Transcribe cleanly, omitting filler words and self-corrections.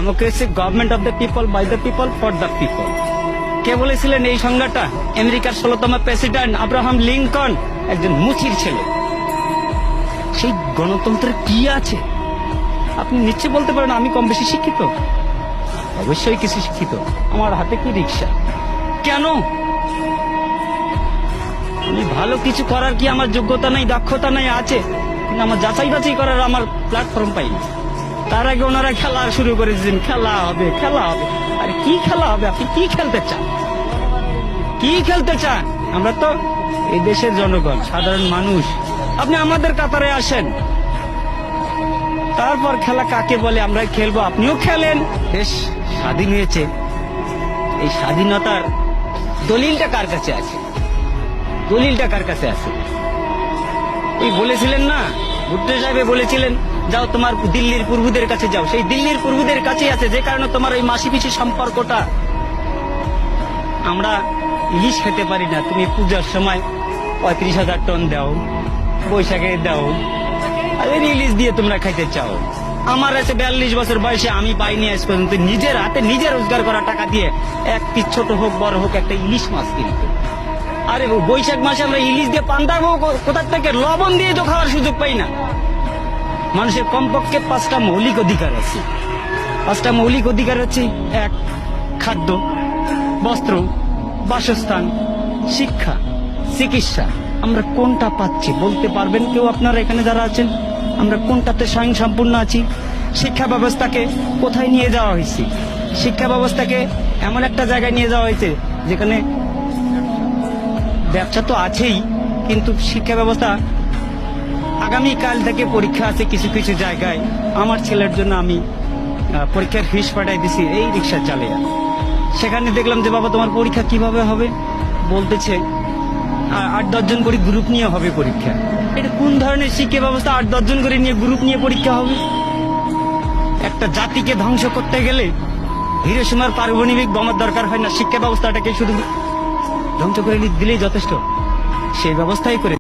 Democracy government of the people, by the people, for the people. কে বলেছিলেন এই সংজ্ঞাটা? আমেরিকার 16তম প্রেসিডেন্ট আব্রাহাম লিঙ্কন, একজন মুচির ছেলে। সেই গণতন্ত্রের কি আছে? আপনি নিশ্চয় বলতে পারেন আমি কম বেশি শিক্ষিত। অবশ্যই কিছু শিক্ষিত। আমার হাতে কি রিক্সা? কেন? আমি ভালো কিছু করার কি আমার যোগ্যতা নাই, দক্ষতা নাই? আছে, কিন্তু আমার যাচাই বাছাই করার আমার প্ল্যাটফর্ম পাইনি। তার আগে ওনারা খেলা শুরু করে দিয়েছেন, খেলা হবে, খেলা হবে। আরে কি খেলা হবে? আপনি কি খেলতে চান? কি খেলতে চান? আমরা তো এই দেশের জনগণ, সাধারণ মানুষ। আপনি আমাদের কাতারে আসেন, তারপর খেলা কাকে বলে আমরা খেলবো। আপনিও খেলেন। দেশ স্বাধীন হয়েছে, এই স্বাধীনতার দলিলটা কার কাছে আছে? দলিলটা কার কাছে আছে? ওই বলেছিলেন না, ভুট্টো সাহেব বলেছিলেন, যাও তোমার দিল্লির পূর্বদের কাছে যাও। সেই দিল্লির পূর্বদের কাছেই আছে, যে কারণে তোমার ওই মাসি পিসি সম্পর্কটা। আমরা ইলিশ খেতে পারি না, তুমি পূজার সময় 35,000 টন দাও, বৈশাখে দাও, আর ইলিশ দিয়ে তোমরা খাইতে চাও। আমার আছে 42 বছর বয়সে, আমি পাইনি আজ পর্যন্ত নিজের হাতে নিজে রোজগার করা টাকা দিয়ে এক পিস ছোট হোক বড় হোক একটা ইলিশ মাছ কিনতে। আরে বৈশাখ মাসে আমরা ইলিশ দিয়ে পান্তাবো কোথার থেকে? লবণ দিয়ে তো খাওয়ার সুযোগ পাই না। মানুষের কমপক্ষে 5টা মৌলিক অধিকার আছে। 5টা মৌলিক অধিকার হচ্ছে: 1, খাদ্য, বস্ত্র, বাসস্থান, শিক্ষা, চিকিৎসা। আমরা কোনটা পাচ্ছি বলতে পারবেন কেউ? আপনারা এখানে যারা আছেন, আমরা কোনটাতে স্বয়ংসম্পূর্ণ আছি? শিক্ষা ব্যবস্থাকে কোথায় নিয়ে যাওয়া হয়েছে? শিক্ষা ব্যবস্থাকে এমন একটা জায়গায় নিয়ে যাওয়া হয়েছে যেখানে ব্যবসা তো আছেই, কিন্তু শিক্ষা ব্যবস্থা, আগামীকাল থেকে পরীক্ষা আছে কিছু কিছু জায়গায়। আমার ছেলের জন্য আমি পরীক্ষার ফিস পাঠাই দিছি এই রিক্সা চালিয়ে। সেখানে দেখলাম যে বাবা তোমার পরীক্ষা কিভাবে হবে? বলতেছে 8-10 জন করে গ্রুপ নিয়ে হবে পরীক্ষা। এটা কোন ধরনের শিক্ষা ব্যবস্থা? 8-10 জন করে নিয়ে গ্রুপ নিয়ে পরীক্ষা হবে? একটা জাতিকে ধ্বংস করতে গেলে হিরোশিমার পারমাণবিক বোমার দরকার হয় না, শিক্ষা ব্যবস্থাটাকে শুধু ধ্বংস করে দিলেই যথেষ্ট। সেই ব্যবস্থাই করে